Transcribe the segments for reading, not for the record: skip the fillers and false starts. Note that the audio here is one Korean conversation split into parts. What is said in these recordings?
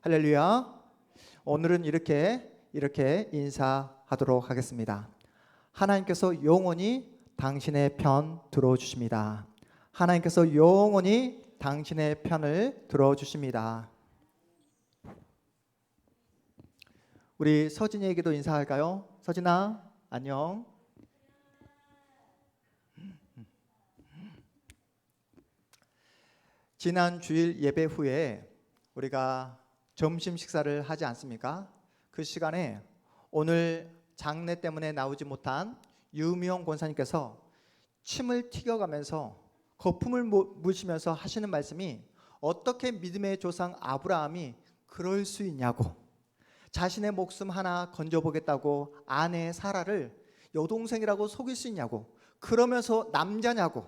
할렐루야. 오늘은 이렇게 인사하도록 하겠습니다. 하나님께서 영원히 당신의 편 들어주십니다. 하나님께서 영원히 당신의 편을 들어주십니다. 우리 서진이에게도 인사할까요? 서진아, 안녕. 지난 주일 예배 후에 우리가 점심 식사를 하지 않습니까? 그 시간에 오늘 장례 때문에 나오지 못한 유미영 권사님께서 침을 튀겨가면서 거품을 묻으시면서 하시는 말씀이, 어떻게 믿음의 조상 아브라함이 그럴 수 있냐고, 자신의 목숨 하나 건져보겠다고 아내 사라를 여동생이라고 속일 수 있냐고, 그러면서 남자냐고,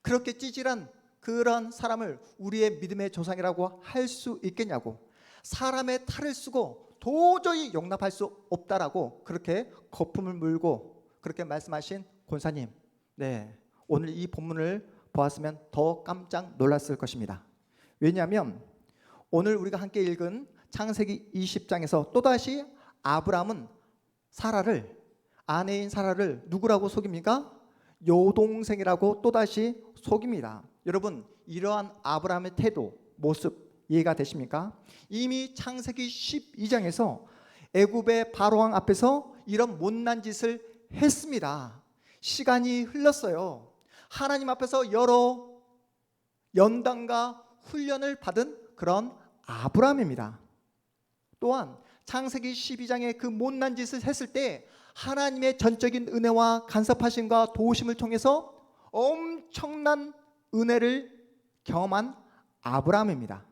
그렇게 찌질한 그런 사람을 우리의 믿음의 조상이라고 할 수 있겠냐고, 사람의 탈을 쓰고 도저히 용납할 수 없다라고 그렇게 거품을 물고 그렇게 말씀하신 권사님, 오늘 이 본문을 보았으면 더 깜짝 놀랐을 것입니다. 왜냐하면 오늘 우리가 함께 읽은 창세기 20장에서 또다시 아브라함은 아내인 사라를 누구라고 속입니까? 여동생이라고 또다시 속입니다. 여러분, 이러한 아브라함의 태도, 모습 이해가 되십니까? 이미 창세기 12장에서 애굽의 바로왕 앞에서 이런 못난 짓을 했습니다. 시간이 흘렀어요. 하나님 앞에서 여러 연단과 훈련을 받은 그런 아브라함입니다. 또한 창세기 12장의 그 못난 짓을 했을 때 하나님의 전적인 은혜와 간섭하심과 도우심을 통해서 엄청난 은혜를 경험한 아브라함입니다.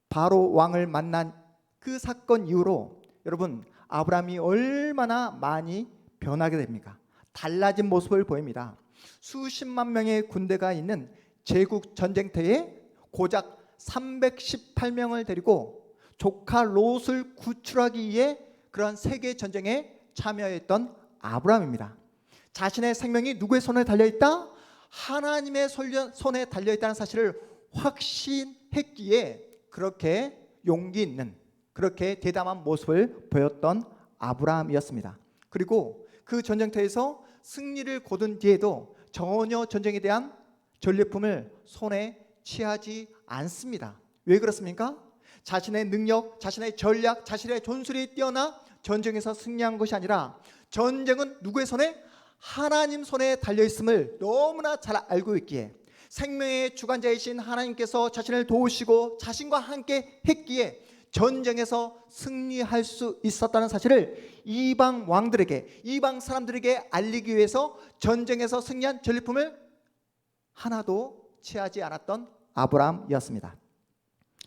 바로 왕을 만난 그 사건 이후로 여러분, 아브라함이 얼마나 많이 변하게 됩니까? 달라진 모습을 보입니다. 수십만 명의 군대가 있는 제국 전쟁터에 고작 318명을 데리고 조카 롯을 구출하기 위해 그런 세계 전쟁에 참여했던 아브라함입니다. 자신의 생명이 누구의 손에 달려있다? 하나님의 손에 달려있다는 사실을 확신했기에 그렇게 용기 있는, 그렇게 대담한 모습을 보였던 아브라함이었습니다. 그리고 그 전쟁터에서 승리를 거둔 뒤에도 전혀 전쟁에 대한 전리품을 손에 취하지 않습니다. 왜 그렇습니까? 자신의 능력, 자신의 전략, 자신의 전술이 뛰어나 전쟁에서 승리한 것이 아니라 전쟁은 누구의 손에? 하나님 손에 달려있음을 너무나 잘 알고 있기에, 생명의 주관자이신 하나님께서 자신을 도우시고 자신과 함께 했기에 전쟁에서 승리할 수 있었다는 사실을 이방 왕들에게, 이방 사람들에게 알리기 위해서 전쟁에서 승리한 전리품을 하나도 취하지 않았던 아브라함이었습니다.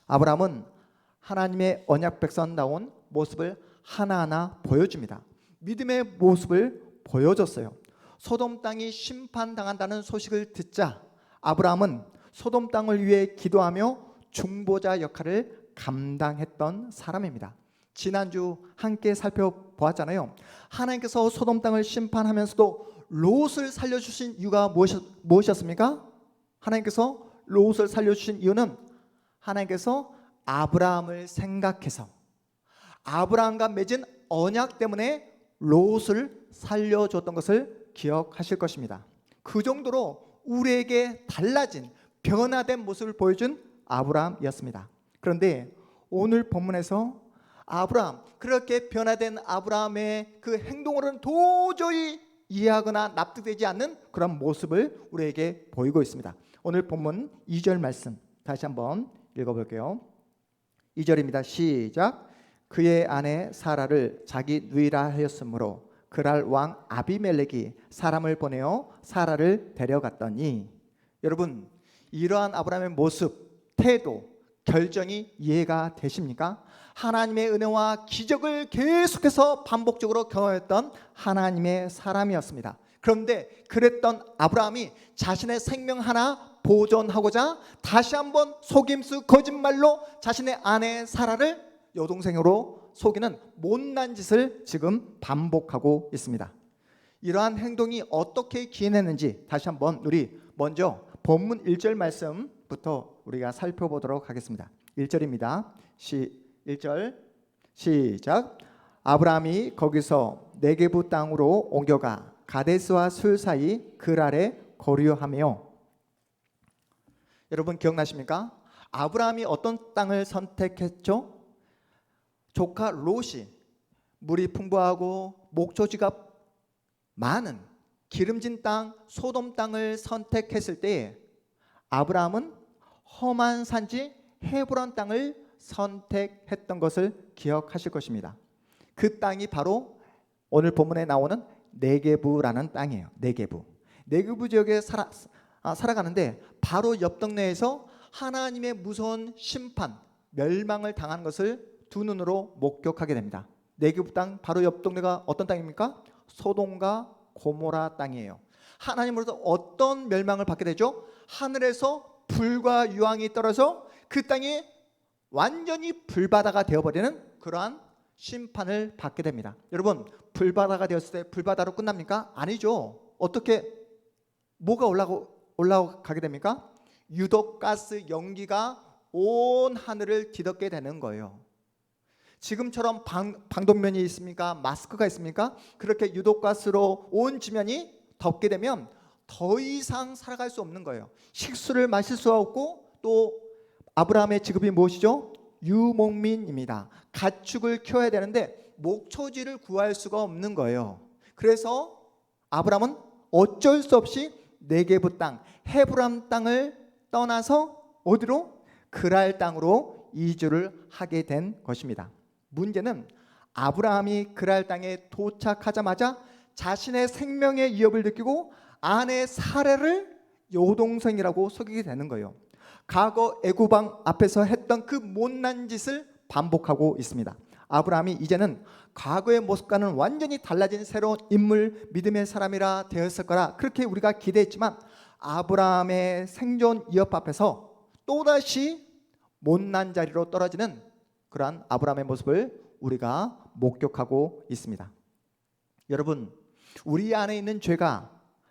아브라함은 하나님의 언약 백성다운 모습을 하나하나 보여줍니다. 믿음의 모습을 보여줬어요. 소돔 땅이 심판당한다는 소식을 듣자 아브라함은 소돔 땅을 위해 기도하며 중보자 역할을 감당했던 사람입니다. 지난주 함께 살펴보았잖아요. 하나님께서 소돔 땅을 심판하면서도 롯을 살려주신 이유가 무엇이었습니까? 하나님께서 롯을 살려주신 이유는 하나님께서 아브라함을 생각해서, 아브라함과 맺은 언약 때문에 롯을 살려줬던 것을 기억하실 것입니다. 그 정도로 우리에게 달라진, 변화된 모습을 보여준 아브라함이었습니다. 그런데 오늘 본문에서 아브라함, 그렇게 변화된 아브라함의 그 행동으로는 도저히 이해하거나 납득되지 않는 그런 모습을 우리에게 보이고 있습니다. 오늘 본문 2절 말씀 다시 한번 읽어볼게요. 2절입니다. 시작. 그의 아내 사라를 자기 누이라 하였으므로 그랄 왕 아비멜렉이 사람을 보내어 사라를 데려갔더니, 여러분, 이러한 아브라함의 모습, 태도, 결정이 이해가 되십니까? 하나님의 은혜와 기적을 계속해서 반복적으로 경험했던 하나님의 사람이었습니다. 그런데 그랬던 아브라함이 자신의 생명 하나 보존하고자 다시 한번 속임수, 거짓말로 자신의 아내 사라를 여동생으로 속이는 못난 짓을 지금 반복하고 있습니다. 이러한 행동이 어떻게 기인했는지 다시 한번 우리 먼저 본문 1절 말씀부터 우리가 살펴보도록 하겠습니다. 1절입니다. 1절 시작. 아브라함이 거기서 네게부 땅으로 옮겨가 가데스와 술 사이 글 아래 거류하며. 여러분 기억나십니까? 아브라함이 어떤 땅을 선택했죠? 조카 롯이 물이 풍부하고 목초지가 많은 기름진 땅 소돔 땅을 선택했을 때 아브라함은 험한 산지 헤브론 땅을 선택했던 것을 기억하실 것입니다. 그 땅이 바로 오늘 본문에 나오는 네게부라는 땅이에요. 네게부 지역에 살아가는데 바로 옆 동네에서 하나님의 무서운 심판, 멸망을 당한 것을 두 눈으로 목격하게 됩니다. 네게부 땅 바로 옆 동네가 어떤 땅입니까? 소돔과 고모라 땅이에요. 하나님으로부터 어떤 멸망을 받게 되죠? 하늘에서 불과 유황이 떨어져 그 땅이 완전히 불바다가 되어버리는 그러한 심판을 받게 됩니다. 여러분 불바다가 되었을 때 불바다로 끝납니까? 아니죠. 어떻게 뭐가 올라가게 됩니까? 유독가스 연기가 온 하늘을 뒤덮게 되는 거예요. 지금처럼 방독면이 있습니까? 마스크가 있습니까? 그렇게 유독가스로 온 지면이 덮게 되면 더 이상 살아갈 수 없는 거예요. 식수를 마실 수 없고 또 아브라함의 직업이 무엇이죠? 유목민입니다. 가축을 키워야 되는데 목초지를 구할 수가 없는 거예요. 그래서 아브라함은 어쩔 수 없이 네게부 땅, 헤브론 땅을 떠나서 어디로? 그랄 땅으로 이주를 하게 된 것입니다. 문제는 아브라함이 그랄 땅에 도착하자마자 자신의 생명의 위협을 느끼고 아내 사레를 여동생이라고 속이게 되는 거예요. 과거 애굽왕 앞에서 했던 그 못난 짓을 반복하고 있습니다. 아브라함이 이제는 과거의 모습과는 완전히 달라진 새로운 인물, 믿음의 사람이라 되었을 거라 그렇게 우리가 기대했지만 아브라함의 생존 위협 앞에서 또다시 못난 자리로 떨어지는 그러한 아브라함의 모습을 우리가 목격하고 있습니다. 여러분, 우리 안에 있는 죄가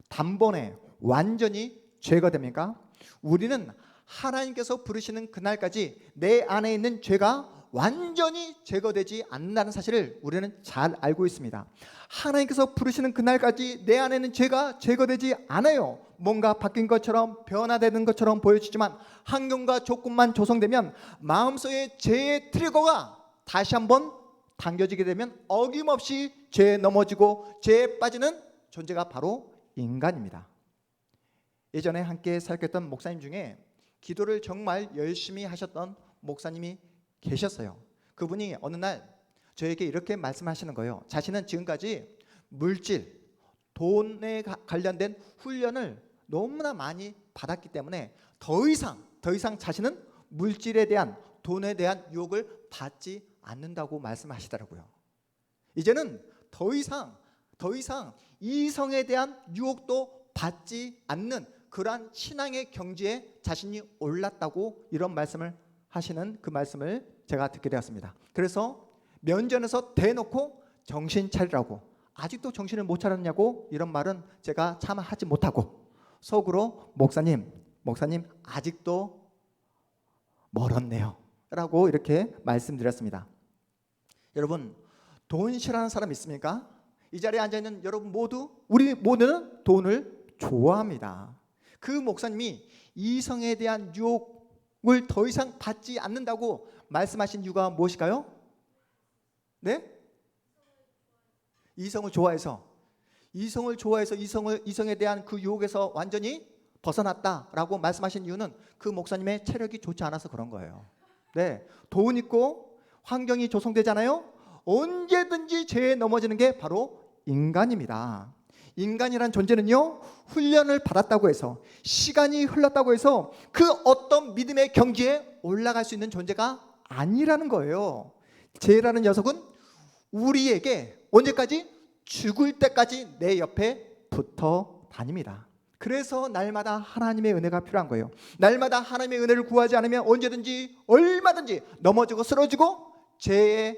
단번에 완전히 제거됩니까? 우리는 하나님께서 부르시는 그날까지 내 안에 있는 죄가 완전히 제거되지 않는다는 사실을 우리는 잘 알고 있습니다. 하나님께서 부르시는 그날까지 내 안에 있는 죄가 제거되지 않아요. 뭔가 바뀐 것처럼 변화되는 것처럼 보여지지만 환경과 조건만 조성되면 마음속에 죄의 트리거가 다시 한번 당겨지게 되면 어김없이 죄에 넘어지고 죄에 빠지는 존재가 바로 인간입니다. 예전에 함께 사역했던 목사님 중에 기도를 정말 열심히 하셨던 목사님이 계셨어요. 그분이 어느 날 저에게 이렇게 말씀하시는 거예요. 자신은 지금까지 물질, 돈에 관련된 훈련을 너무나 많이 받았기 때문에 더 이상 자신은 물질에 대한, 돈에 대한 유혹을 받지 않는다고 말씀하시더라고요. 이제는 더 이상 이성에 대한 유혹도 받지 않는 그러한 신앙의 경지에 자신이 올랐다고 이런 말씀을 하시는 그 말씀을 제가 듣게 되었습니다. 그래서 면전에서 대놓고 정신 차리라고, 아직도 정신을 못 차렸냐고 이런 말은 제가 참 하지 못하고 속으로 목사님 아직도 멀었네요 라고 이렇게 말씀드렸습니다. 여러분, 돈 싫어하는 사람 있습니까? 이 자리에 앉아있는 여러분 우리 모두는 돈을 좋아합니다. 그 목사님이 이성에 대한 유혹을 더 이상 받지 않는다고 말씀하신 이유가 무엇일까요? 네? 이성을 좋아해서 이성에 대한 그 유혹에서 완전히 벗어났다라고 말씀하신 이유는 그 목사님의 체력이 좋지 않아서 그런 거예요. 네, 돈 있고 환경이 조성되잖아요. 언제든지 죄에 넘어지는 게 바로 인간입니다. 인간이란 존재는요, 훈련을 받았다고 해서, 시간이 흘렀다고 해서 그 어떤 믿음의 경지에 올라갈 수 있는 존재가 아니라는 거예요. 죄라는 녀석은 우리에게 언제까지? 죽을 때까지 내 옆에 붙어 다닙니다. 그래서 날마다 하나님의 은혜가 필요한 거예요. 날마다 하나님의 은혜를 구하지 않으면 언제든지 얼마든지 넘어지고 쓰러지고 죄의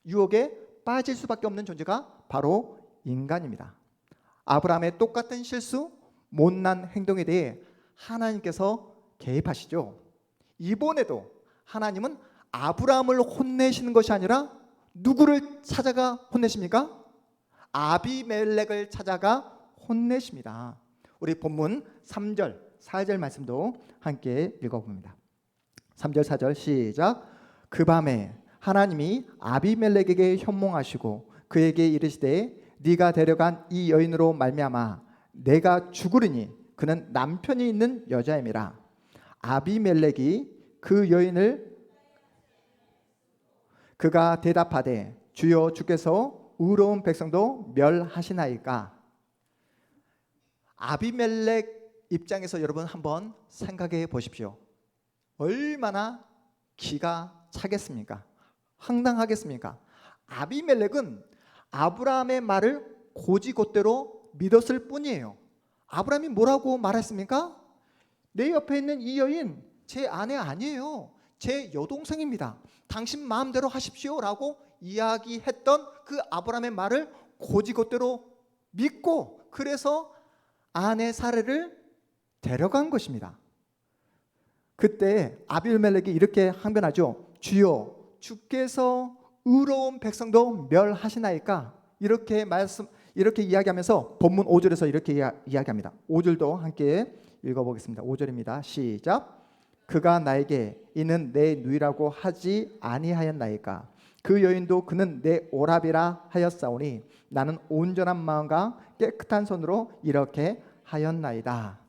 유혹에 빠질 수밖에 없는 존재가 바로 인간입니다. 아브라함의 똑같은 실수, 못난 행동에 대해 하나님께서 개입하시죠. 이번에도 하나님은 아브라함을 혼내시는 것이 아니라 누구를 찾아가 혼내십니까? 아비멜렉을 찾아가 혼내십니다. 우리 본문 3절, 4절 말씀도 함께 읽어봅니다. 3절, 4절 시작. 그 밤에 하나님이 아비멜렉에게 현몽하시고 그에게 이르시되 네가 데려간 이 여인으로 말미암아 내가 죽으리니 그는 남편이 있는 여자임이라. 아비멜렉이 그 여인을 그가 대답하되 주여 주께서 의로운 백성도 멸하시나이까. 아비멜렉 입장에서 여러분 한번 생각해 보십시오. 얼마나 기가 차겠습니까? 황당하겠습니까? 아비멜렉은 아브라함의 말을 고지곳대로 믿었을 뿐이에요. 아브라함이 뭐라고 말했습니까? 내 옆에 있는 이 여인 제 아내 아니에요. 제 여동생입니다. 당신 마음대로 하십시오 라고 이야기했던 그 아브라함의 말을 고지곳대로 믿고 그래서 아내 사례를 데려간 것입니다. 그때 아비멜렉이 이렇게 항변하죠. 주여 주께서 의로운 백성도 멸하시나이까. 이렇게 이야기하면서 본문 5절에서 이렇게 이야기합니다. 5절도 함께 읽어보겠습니다. 5절입니다. 시작. 그가 나에게 이는 내 누이라고 하지 아니하였나이까. 그 여인도 그는 내 오라비라 하였사오니 나는 온전한 마음과 깨끗한 손으로 이렇게 하였나이다.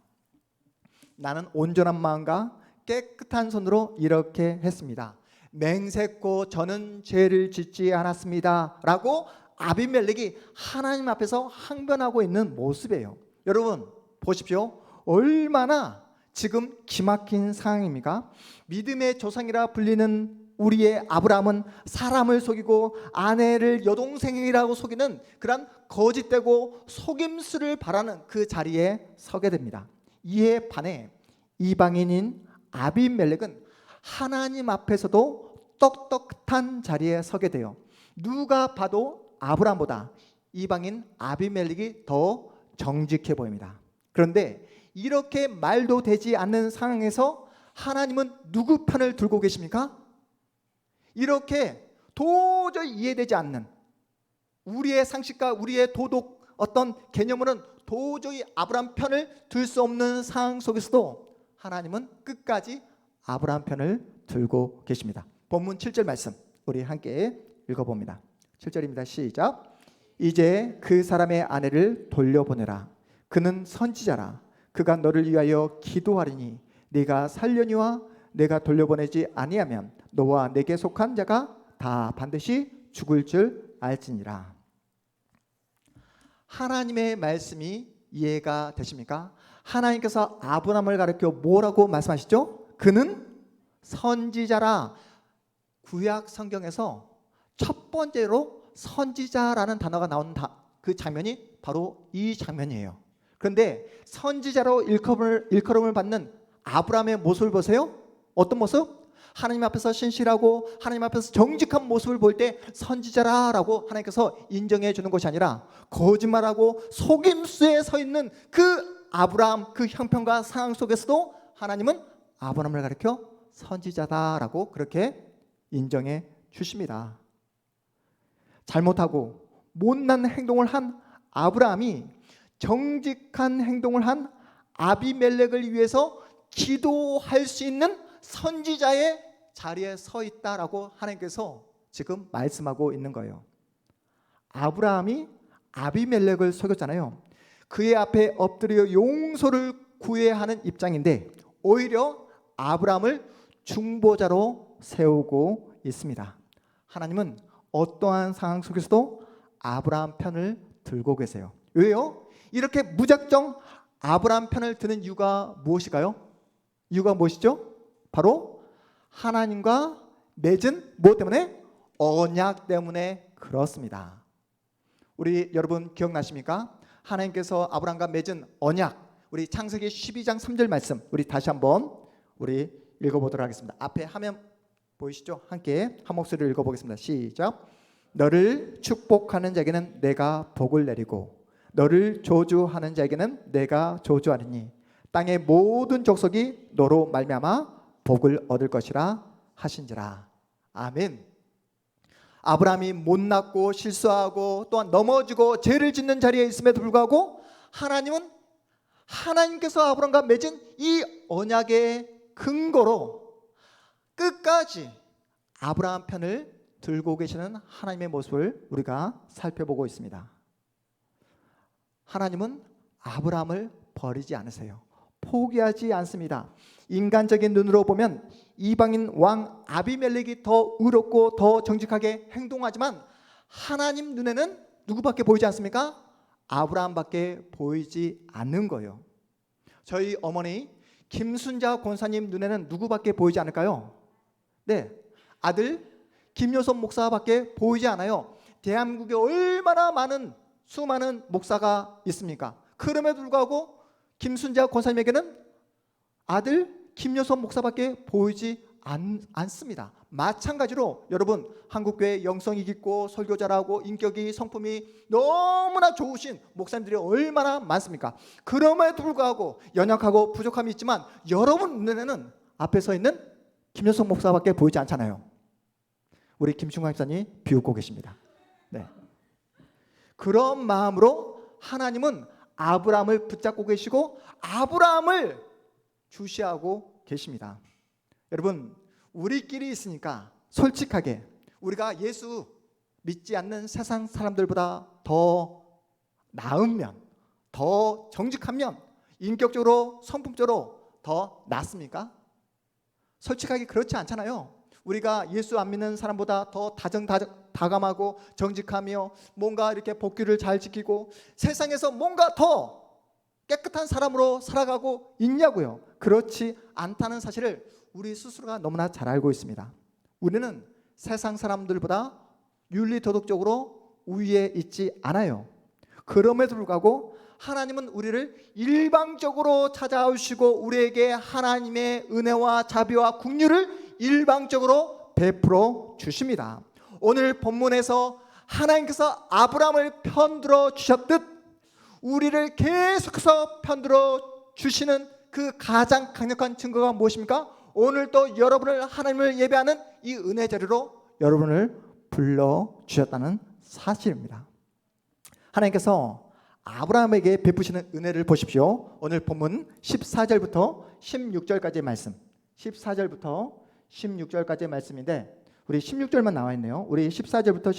나는 온전한 마음과 깨끗한 손으로 이렇게 했습니다. 맹세코 저는 죄를 짓지 않았습니다 라고 아비멜렉이 하나님 앞에서 항변하고 있는 모습이에요. 여러분 보십시오. 얼마나 지금 기막힌 상황입니까? 믿음의 조상이라 불리는 우리의 아브라함은 사람을 속이고 아내를 여동생이라고 속이는 그런 거짓되고 속임수를 바라는 그 자리에 서게 됩니다. 이에 반해 이방인인 아비멜렉은 하나님 앞에서도 똑똑한 자리에 서게 돼요. 누가 봐도 아브라함보다 이방인 아비멜렉이 더 정직해 보입니다. 그런데 이렇게 말도 되지 않는 상황에서 하나님은 누구 편을 들고 계십니까? 이렇게 도저히 이해되지 않는 우리의 상식과 우리의 도덕 어떤 개념으로는 도저히 아브라함 편을 들 수 없는 상황 속에서도 하나님은 끝까지 아브라함 편을 들고 계십니다. 본문 7절 말씀 우리 함께 읽어봅니다. 7절입니다. 시작. 이제 그 사람의 아내를 돌려보내라. 그는 선지자라. 그가 너를 위하여 기도하리니 네가 살려니와 내가 돌려보내지 아니하면 너와 내게 속한 자가 다 반드시 죽을 줄 알지니라. 하나님의 말씀이 이해가 되십니까? 하나님께서 아브라함을 가리켜 뭐라고 말씀하시죠? 그는 선지자라. 구약 성경에서 첫 번째로 선지자라는 단어가 나오는 그 장면이 바로 이 장면이에요. 그런데 선지자로 일컬음을 받는 아브라함의 모습을 보세요. 어떤 모습? 하나님 앞에서 신실하고 하나님 앞에서 정직한 모습을 볼 때 선지자라고 하나님께서 인정해 주는 것이 아니라 거짓말하고 속임수에 서 있는 그 아브라함 그 형편과 상황 속에서도 하나님은 아브라함을 가리켜 선지자다라고 그렇게 인정해 주십니다. 잘못하고 못난 행동을 한 아브라함이 정직한 행동을 한 아비멜렉을 위해서 기도할 수 있는 선지자의 자리에 서 있다라고 하나님께서 지금 말씀하고 있는 거예요. 아브라함이 아비멜렉을 속였잖아요. 그의 앞에 엎드려 용서를 구해야 하는 입장인데 오히려 아브라함을 중보자로 세우고 있습니다. 하나님은 어떠한 상황 속에서도 아브라함 편을 들고 계세요. 왜요? 이렇게 무작정 아브라함 편을 드는 이유가 무엇일까요? 이유가 무엇이죠? 바로 하나님과 맺은 무엇 때문에? 언약 때문에 그렇습니다. 우리 여러분 기억나십니까? 하나님께서 아브라함과 맺은 언약, 우리 창세기 12장 3절 말씀 우리 다시 한번 우리 읽어보도록 하겠습니다. 앞에 화면 보이시죠? 함께 한 목소리로 읽어보겠습니다. 시작. 너를 축복하는 자에게는 내가 복을 내리고 너를 저주하는 자에게는 내가 저주하리니 땅의 모든 족속이 너로 말미암아 복을 얻을 것이라 하신지라. 아멘. 아브라함이 못났고 실수하고 또한 넘어지고 죄를 짓는 자리에 있음에도 불구하고 하나님은 하나님께서 아브라함과 맺은 이 언약의 근거로 끝까지 아브라함 편을 들고 계시는 하나님의 모습을 우리가 살펴보고 있습니다. 하나님은 아브라함을 버리지 않으세요. 포기하지 않습니다. 인간적인 눈으로 보면 이방인 왕 아비멜렉이 더 의롭고 더 정직하게 행동하지만 하나님 눈에는 누구밖에 보이지 않습니까? 아브라함밖에 보이지 않는 거예요. 저희 어머니 김순자 권사님 눈에는 누구밖에 보이지 않을까요? 네, 아들 김효섭 목사밖에 보이지 않아요. 대한민국에 얼마나 많은 수많은 목사가 있습니까? 그럼에도 불구하고 김순자 권사님에게는 아들 김효섭 목사밖에 보이지 않습니다. 마찬가지로 여러분 한국교회 영성이 깊고 설교 잘하고 인격이 성품이 너무나 좋으신 목사님들이 얼마나 많습니까? 그럼에도 불구하고 연약하고 부족함이 있지만 여러분 눈에는 앞에 서 있는 김효섭 목사밖에 보이지 않잖아요. 우리 김충광 집사님 비웃고 계십니다. 네. 그런 마음으로 하나님은 아브라함을 붙잡고 계시고 아브라함을 주시하고 계십니다. 여러분 우리끼리 있으니까 솔직하게 우리가 예수 믿지 않는 세상 사람들보다 더 나으면, 더 정직하면, 인격적으로 성품적으로 더 낫습니까? 솔직하게 그렇지 않잖아요. 우리가 예수 안 믿는 사람보다 더 다감하고 정직하며 뭔가 이렇게 법규를 잘 지키고 세상에서 뭔가 더 깨끗한 사람으로 살아가고 있냐고요. 그렇지 않다는 사실을 우리 스스로가 너무나 잘 알고 있습니다. 우리는 세상 사람들보다 윤리도덕적으로 우위에 있지 않아요. 그럼에도 불구하고 하나님은 우리를 일방적으로 찾아오시고 우리에게 하나님의 은혜와 자비와 긍휼을 일방적으로 베풀어 주십니다. 오늘 본문에서 하나님께서 아브라함을 편들어 주셨듯 우리를 계속해서 편들어 주시는 그 가장 강력한 증거가 무엇입니까? 오늘 또 여러분을 하나님을 예배하는 이 은혜 자리로 여러분을 불러주셨다는 사실입니다. 하나님께서 아브라함에게 베푸시는 은혜를 보십시오. 오늘 본문 14절부터 16절까지의 말씀, 14절부터 16절까지의 말씀인데 우리 16절만 나와 있네요. 우리 14절부터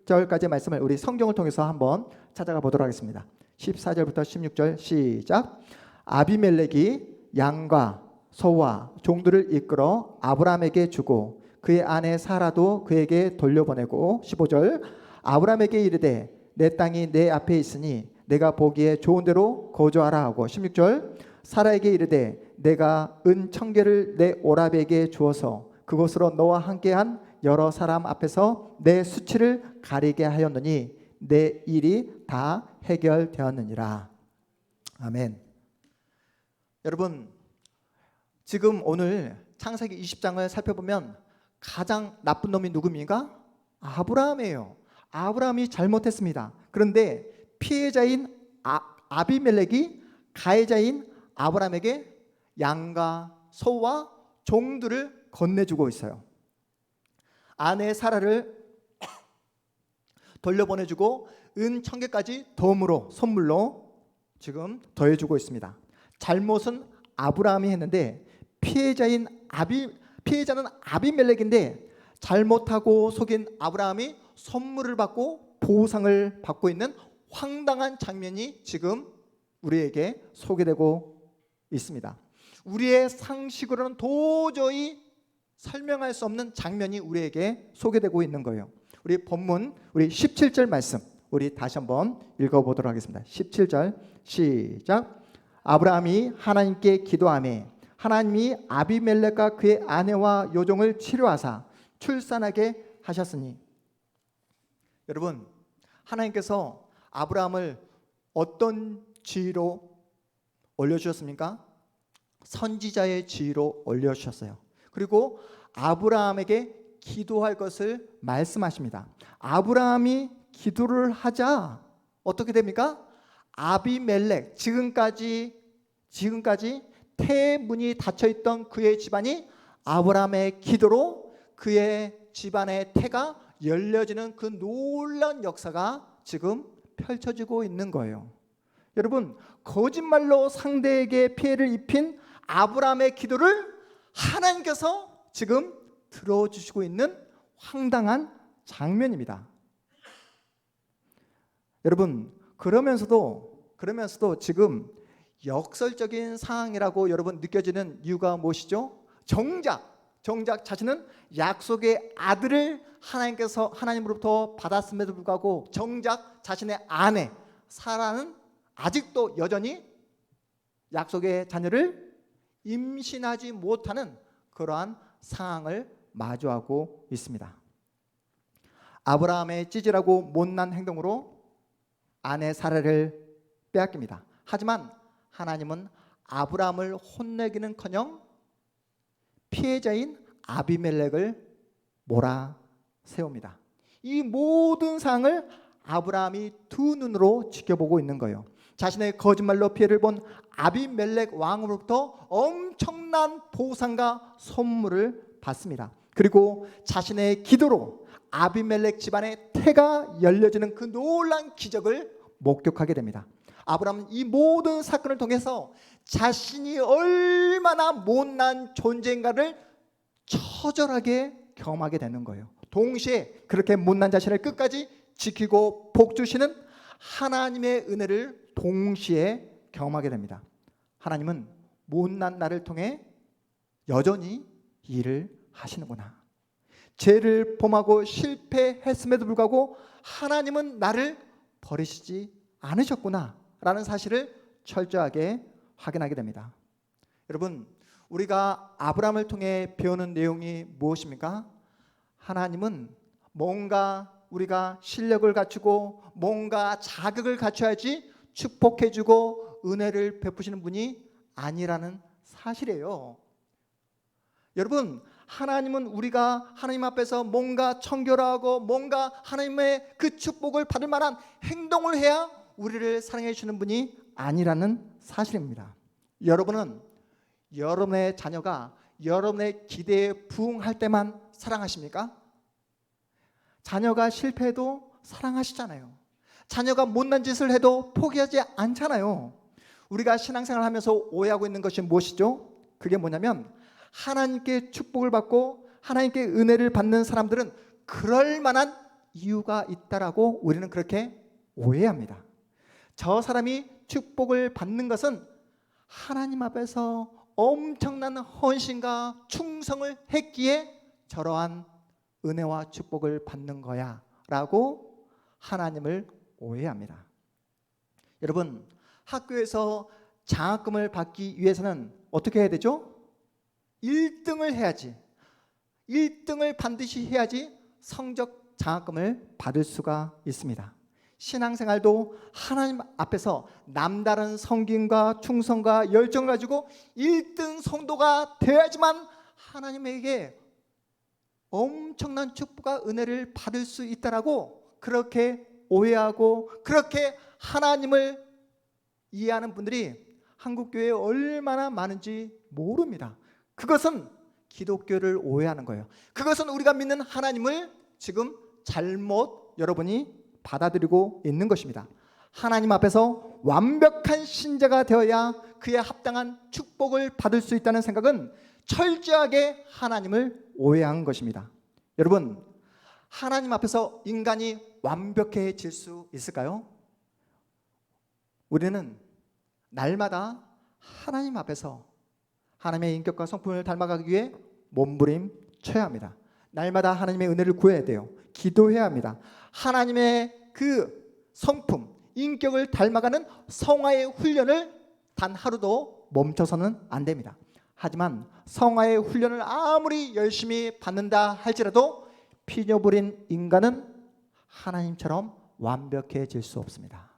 16절까지의 말씀을 우리 성경을 통해서 한번 찾아가 보도록 하겠습니다. 14절부터 16절 시작. 아비멜렉이 양과 소와 종들을 이끌어 아브라함에게 주고 그의 아내 사라도 그에게 돌려보내고 15절 아브라함에게 이르되 내 땅이 내 앞에 있으니 내가 보기에 좋은 대로 거주하라 하고 16절 사라에게 이르되 내가 은 1000개를 내 오라비에게 주어서 그곳으로 너와 함께한 여러 사람 앞에서 내 수치를 가리게 하였느니 내 일이 다 해결되었느니라. 아멘. 여러분 지금 오늘 창세기 20장을 살펴보면 가장 나쁜 놈이 누굽니까? 아브라함이에요. 아브라함이 잘못했습니다. 그런데 피해자인 아비멜렉이 가해자인 아브라함에게 양과 소와 종들을 건네주고 있어요. 아내 사라를 돌려보내주고 은 1000개까지 덤으로 선물로 지금 더해주고 있습니다. 잘못은 아브라함이 했는데 피해자는 아비멜렉인데 잘못하고 속인 아브라함이 선물을 받고 보상을 받고 있는 황당한 장면이 지금 우리에게 소개되고 있습니다. 우리의 상식으로는 도저히 설명할 수 없는 장면이 우리에게 소개되고 있는 거예요. 우리 본문 우리 17절 말씀 우리 다시 한번 읽어보도록 하겠습니다. 17절 시작. 아브라함이 하나님께 기도하매 하나님이 아비멜렉과 그의 아내와 요종을 치료하사 출산하게 하셨으니. 여러분 하나님께서 아브라함을 어떤 지위로 올려주셨습니까? 선지자의 지위로 올려주셨어요. 그리고 아브라함에게 기도할 것을 말씀하십니다. 아브라함이 기도를 하자 어떻게 됩니까? 아비멜렉 지금까지 태문이 닫혀있던 그의 집안이 아브라함의 기도로 그의 집안의 태가 열려지는 그 놀라운 역사가 지금 펼쳐지고 있는 거예요. 여러분, 거짓말로 상대에게 피해를 입힌 아브라함의 기도를 하나님께서 지금 들어주시고 있는 황당한 장면입니다. 여러분, 그러면서도 지금 역설적인 상황이라고 여러분 느껴지는 이유가 무엇이죠? 정작 자신은 약속의 아들을 하나님으로부터 받았음에도 불구하고 정작 자신의 아내 사라는 아직도 여전히 약속의 자녀를 임신하지 못하는 그러한 상황을 마주하고 있습니다. 아브라함의 찌질하고 못난 행동으로 아내 사라를 빼앗깁니다. 하지만 하나님은 아브라함을 혼내기는커녕 피해자인 아비멜렉을 몰아세웁니다. 이 모든 상황을 아브라함이 두 눈으로 지켜보고 있는 거예요. 자신의 거짓말로 피해를 본 아비멜렉 왕으로부터 엄청난 보상과 선물을 받습니다. 그리고 자신의 기도로 아비멜렉 집안의 태가 열려지는 그 놀라운 기적을 목격하게 됩니다. 아브라함은 이 모든 사건을 통해서 자신이 얼마나 못난 존재인가를 처절하게 경험하게 되는 거예요. 동시에 그렇게 못난 자신을 끝까지 지키고 복주시는 하나님의 은혜를 동시에 경험하게 됩니다. 하나님은 못난 나를 통해 여전히 일을 하시는구나. 죄를 범하고 실패했음에도 불구하고 하나님은 나를 버리시지 않으셨구나 라는 사실을 철저하게 확인하게 됩니다. 여러분, 우리가 아브라함을 통해 배우는 내용이 무엇입니까? 하나님은 뭔가 우리가 실력을 갖추고 뭔가 자격을 갖춰야지 축복해주고 은혜를 베푸시는 분이 아니라는 사실이에요. 여러분, 하나님은 우리가 하나님 앞에서 뭔가 청결하고 뭔가 하나님의 그 축복을 받을 만한 행동을 해야 우리를 사랑해 주시는 분이 아니라는 사실입니다. 여러분은 여러분의 자녀가 여러분의 기대에 부응할 때만 사랑하십니까? 자녀가 실패해도 사랑하시잖아요. 자녀가 못난 짓을 해도 포기하지 않잖아요. 우리가 신앙생활을 하면서 오해하고 있는 것이 무엇이죠? 그게 뭐냐면 하나님께 축복을 받고 하나님께 은혜를 받는 사람들은 그럴 만한 이유가 있다라고 우리는 그렇게 오해합니다. 저 사람이 축복을 받는 것은 하나님 앞에서 엄청난 헌신과 충성을 했기에 저러한 은혜와 축복을 받는 거야 라고 하나님을 오해합니다. 여러분, 학교에서 장학금을 받기 위해서는 어떻게 해야 되죠? 1등을 해야지. 1등을 반드시 해야지 성적 장학금을 받을 수가 있습니다. 신앙생활도 하나님 앞에서 남다른 성김과 충성과 열정을 가지고 1등 성도가 되어야지만 하나님에게 엄청난 축복과 은혜를 받을 수 있다라고 그렇게 오해하고 그렇게 하나님을 이해하는 분들이 한국교회에 얼마나 많은지 모릅니다. 그것은 기독교를 오해하는 거예요. 그것은 우리가 믿는 하나님을 지금 잘못 여러분이 받아들이고 있는 것입니다. 하나님 앞에서 완벽한 신자가 되어야 그에 합당한 축복을 받을 수 있다는 생각은 철저하게 하나님을 오해한 것입니다. 여러분, 하나님 앞에서 인간이 완벽해질 수 있을까요? 우리는 날마다 하나님 앞에서 하나님의 인격과 성품을 닮아가기 위해 몸부림쳐야 합니다. 날마다 하나님의 은혜를 구해야 돼요. 기도해야 합니다. 하나님의 그 성품, 인격을 닮아가는 성화의 훈련을 단 하루도 멈춰서는 안 됩니다. 하지만 성화의 훈련을 아무리 열심히 받는다 할지라도 피녀부린 인간은 하나님처럼 완벽해질 수 없습니다.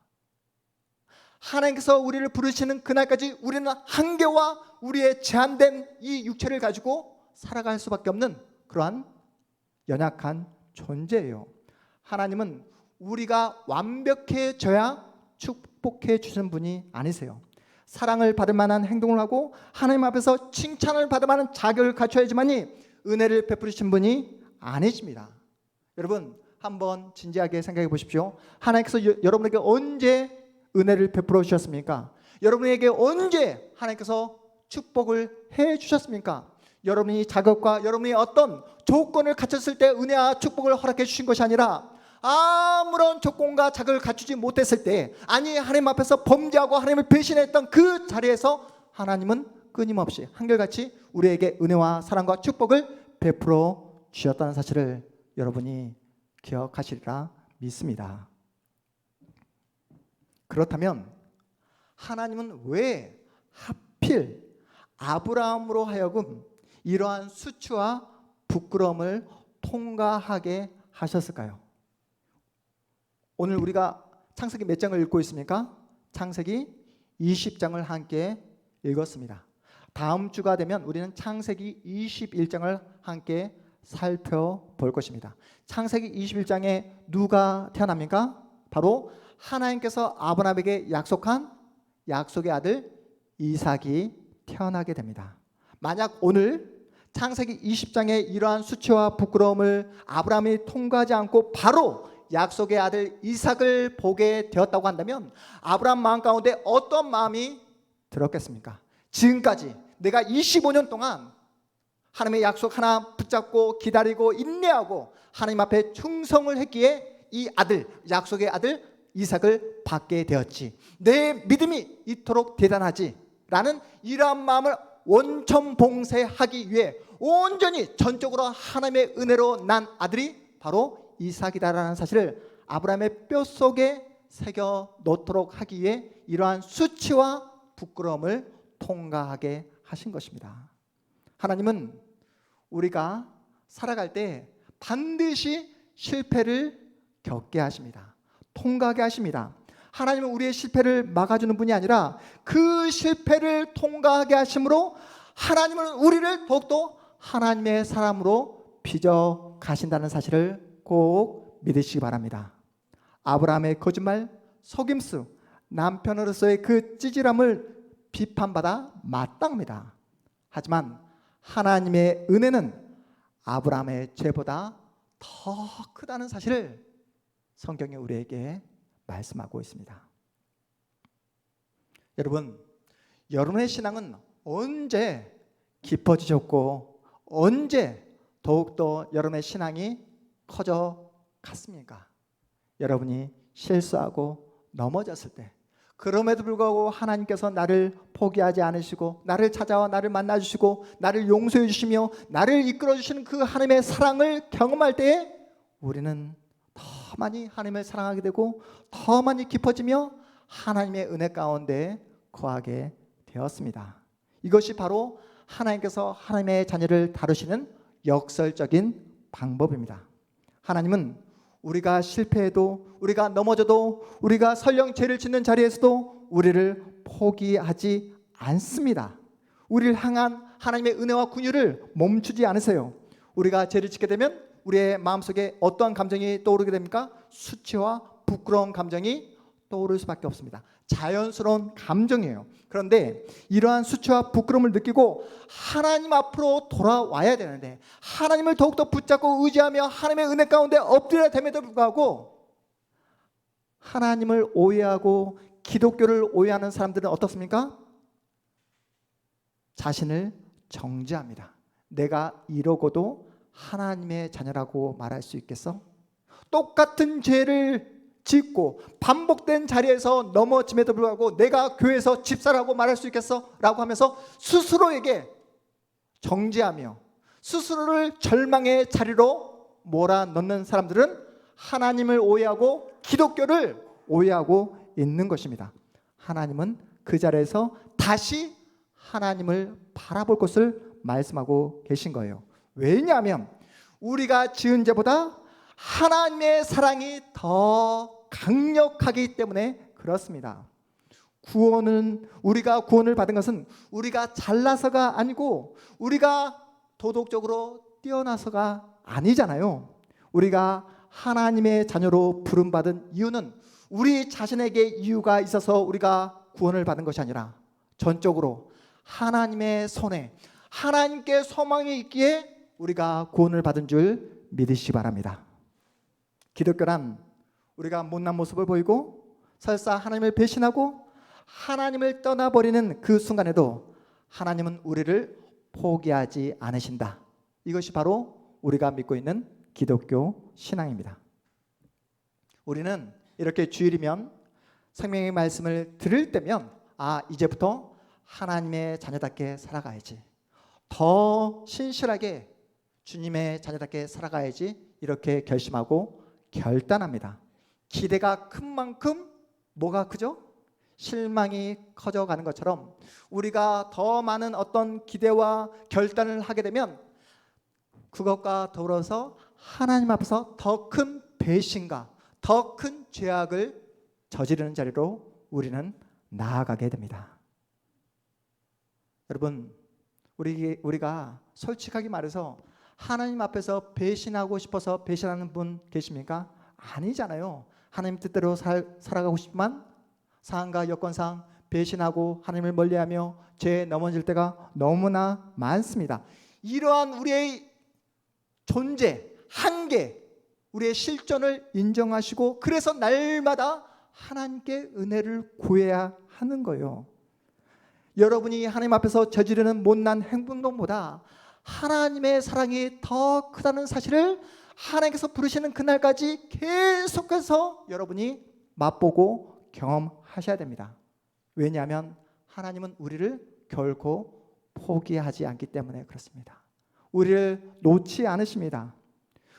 하나님께서 우리를 부르시는 그날까지 우리는 한계와 우리의 제한된 이 육체를 가지고 살아갈 수밖에 없는 그러한 연약한 존재예요. 하나님은 우리가 완벽해져야 축복해 주시는 분이 아니세요. 사랑을 받을 만한 행동을 하고 하나님 앞에서 칭찬을 받을 만한 자격을 갖춰야지만이 은혜를 베푸시는 분이 아니십니다. 여러분 한번 진지하게 생각해 보십시오. 하나님께서 여러분에게 언제 은혜를 베풀어 주셨습니까? 여러분에게 언제 하나님께서 축복을 해 주셨습니까? 여러분이 자격과 여러분이 어떤 조건을 갖췄을 때 은혜와 축복을 허락해 주신 것이 아니라 아무런 조건과 자격을 갖추지 못했을 때, 아니 하나님 앞에서 범죄하고 하나님을 배신했던 그 자리에서 하나님은 끊임없이 한결같이 우리에게 은혜와 사랑과 축복을 베풀어 주셨다는 사실을 여러분이 기억하시리라 믿습니다. 그렇다면 하나님은 왜 하필 아브라함으로 하여금 이러한 수치와 부끄러움을 통과하게 하셨을까요? 오늘 우리가 창세기 몇 장을 읽고 있습니까? 창세기 20장을 함께 읽었습니다. 다음 주가 되면 우리는 창세기 21장을 함께 살펴볼 것입니다. 창세기 21장에 누가 태어납니까? 바로 하나님께서 아브라함에게 약속한 약속의 아들 이삭이 태어나게 됩니다. 만약 오늘 창세기 20장에 이러한 수치와 부끄러움을 아브라함이 통과하지 않고 바로 약속의 아들 이삭을 보게 되었다고 한다면 아브라함 마음 가운데 어떤 마음이 들었겠습니까? 지금까지 내가 25년 동안 하나님의 약속 하나 붙잡고 기다리고 인내하고 하나님 앞에 충성을 했기에 이 아들, 약속의 아들 이삭을 받게 되었지. 내 믿음이 이토록 대단하지 라는 이러한 마음을 원천봉쇄하기 위해 온전히 전적으로 하나님의 은혜로 난 아들이 바로 이삭이다라는 사실을 아브라함의 뼛속에 새겨 놓도록 하기 위해 이러한 수치와 부끄러움을 통과하게 하신 것입니다. 하나님은 우리가 살아갈 때 반드시 실패를 겪게 하십니다. 통과하게 하십니다. 하나님은 우리의 실패를 막아주는 분이 아니라 그 실패를 통과하게 하심으로 하나님은 우리를 더욱더 하나님의 사람으로 빚어 가신다는 사실을 꼭 믿으시기 바랍니다. 아브라함의 거짓말, 속임수, 남편으로서의 그 찌질함을 비판받아 마땅합니다. 하지만 하나님의 은혜는 아브라함의 죄보다 더 크다는 사실을 성경이 우리에게 말씀하고 있습니다. 여러분, 여러분의 신앙은 언제 깊어지셨고 언제 더욱더 여러분의 신앙이 커져 갔습니까? 여러분이 실수하고 넘어졌을 때, 그럼에도 불구하고 하나님께서 나를 포기하지 않으시고 나를 찾아와 나를 만나주시고 나를 용서해 주시며 나를 이끌어 주시는 그 하나님의 사랑을 경험할 때에 우리는 더 많이 하나님을 사랑하게 되고 더 많이 깊어지며 하나님의 은혜 가운데 거하게 되었습니다. 이것이 바로 하나님께서 하나님의 자녀를 다루시는 역설적인 방법입니다. 하나님은 우리가 실패해도, 우리가 넘어져도, 우리가 설령 죄를 짓는 자리에서도 우리를 포기하지 않습니다. 우리를 향한 하나님의 은혜와 긍휼을 멈추지 않으세요. 우리가 죄를 짓게 되면 우리의 마음속에 어떠한 감정이 떠오르게 됩니까? 수치와 부끄러운 감정이 떠오를 수밖에 없습니다. 자연스러운 감정이에요. 그런데 이러한 수치와 부끄러움을 느끼고 하나님 앞으로 돌아와야 되는데, 하나님을 더욱더 붙잡고 의지하며 하나님의 은혜 가운데 엎드려야 됨에도 불구하고 하나님을 오해하고 기독교를 오해하는 사람들은 어떻습니까? 자신을 정죄합니다. 내가 이러고도 하나님의 자녀라고 말할 수 있겠어? 똑같은 죄를 짓고 반복된 자리에서 넘어짐에도 불구하고 내가 교회에서 집사라고 말할 수 있겠어? 라고 하면서 스스로에게 정죄하며 스스로를 절망의 자리로 몰아넣는 사람들은 하나님을 오해하고 기독교를 오해하고 있는 것입니다. 하나님은 그 자리에서 다시 하나님을 바라볼 것을 말씀하고 계신 거예요. 왜냐하면 우리가 지은 죄보다 하나님의 사랑이 더 강력하기 때문에 그렇습니다. 우리가 구원을 받은 것은 우리가 잘나서가 아니고 우리가 도덕적으로 뛰어나서가 아니잖아요. 우리가 하나님의 자녀로 부름받은 이유는 우리 자신에게 이유가 있어서 우리가 구원을 받은 것이 아니라 전적으로 하나님의 손에 하나님께 소망이 있기에 우리가 구원을 받은 줄 믿으시기 바랍니다. 기독교란 우리가 못난 모습을 보이고 설사 하나님을 배신하고 하나님을 떠나버리는 그 순간에도 하나님은 우리를 포기하지 않으신다. 이것이 바로 우리가 믿고 있는 기독교 신앙입니다. 우리는 이렇게 주일이면 생명의 말씀을 들을 때면 이제부터 하나님의 자녀답게 살아가야지, 더 신실하게 주님의 자녀답게 살아가야지, 이렇게 결심하고 결단합니다. 기대가 큰 만큼 뭐가 크죠? 실망이 커져가는 것처럼 우리가 더 많은 어떤 기대와 결단을 하게 되면 그것과 더불어서 하나님 앞에서 더 큰 배신과 더 큰 죄악을 저지르는 자리로 우리는 나아가게 됩니다. 여러분, 우리가 솔직하게 말해서 하나님 앞에서 배신하고 싶어서 배신하는 분 계십니까? 아니잖아요. 하나님 뜻대로 살아가고 싶지만 상황과 여건상 배신하고 하나님을 멀리하며 죄에 넘어질 때가 너무나 많습니다. 이러한 우리의 존재, 한계, 우리의 실존을 인정하시고 그래서 날마다 하나님께 은혜를 구해야 하는 거예요. 여러분이 하나님 앞에서 저지르는 못난 행동보다 하나님의 사랑이 더 크다는 사실을 하나님께서 부르시는 그날까지 계속해서 여러분이 맛보고 경험하셔야 됩니다. 왜냐하면 하나님은 우리를 결코 포기하지 않기 때문에 그렇습니다. 우리를 놓지 않으십니다.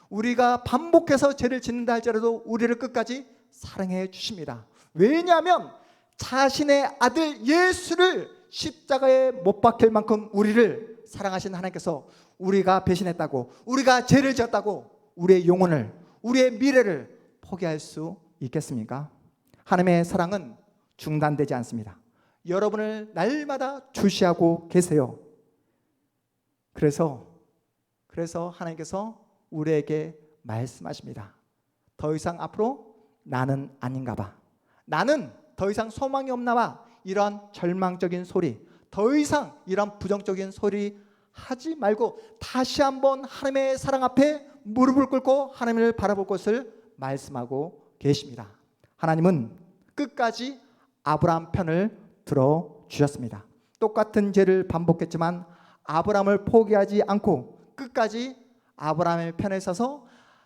우리가 반복해서 죄를 짓는다 할지라도 우리를 끝까지 사랑해 주십니다. 왜냐하면 자신의 아들 예수를 십자가에 못 박힐 만큼 우리를 사랑하신 하나님께서 우리가 배신했다고, 우리가 죄를 지었다고 우리의 영혼을, 우리의 미래를 포기할 수 있겠습니까? 하나님의 사랑은 중단되지 않습니다. 여러분을 날마다 주시하고 계세요. 그래서 하나님께서 우리에게 말씀하십니다. 더 이상 앞으로 나는 아닌가 봐, 나는 더 이상 소망이 없나 봐, 이런 절망적인 소리, 더 이상 이런 부정적인 소리 하지 말고 다시 한번 하나님의 사랑 앞에 무릎을 꿇고 하나님을 바라볼 것을 말씀하고 계십니다. 하나님은 끝까지 아브라함 편을 들어주셨습니다. 똑같은 죄를 반복했지만 아브라함을 포기하지 않고 끝까지 아브라함의 편에 서서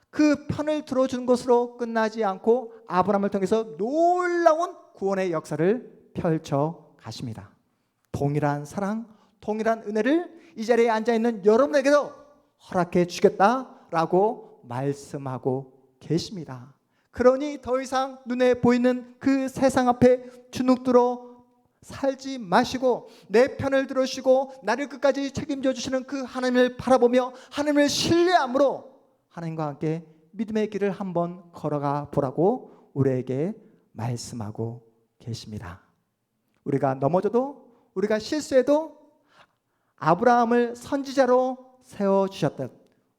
그 편을 들어준 것으로 끝나지 않고 아브라함을 통해서 놀라운 구원의 역사를 펼쳐 가십니다. 동일한 사랑, 동일한 은혜를 이 자리에 앉아있는 여러분에게도 허락해 주겠다라고 말씀하고 계십니다. 그러니 더 이상 눈에 보이는 그 세상 앞에 주눅들어 살지 마시고 내 편을 들으시고 나를 끝까지 책임져 주시는 그 하나님을 바라보며 하나님을 신뢰함으로 하나님과 함께 믿음의 길을 한번 걸어가 보라고 우리에게 말씀하고 계십니다. 우리가 넘어져도, 우리가 실수해도 아브라함을 선지자로 세워주셨듯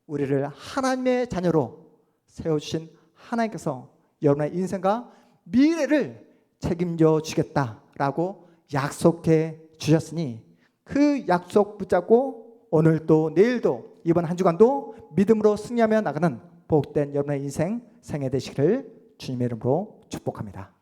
우리를 하나님의 자녀로 세워주신 하나님께서 여러분의 인생과 미래를 책임져 주겠다라고 약속해 주셨으니 그 약속 붙잡고 오늘도 내일도 이번 한 주간도 믿음으로 승리하며 나가는 복된 여러분의 인생 생애 되시기를 주님의 이름으로 축복합니다.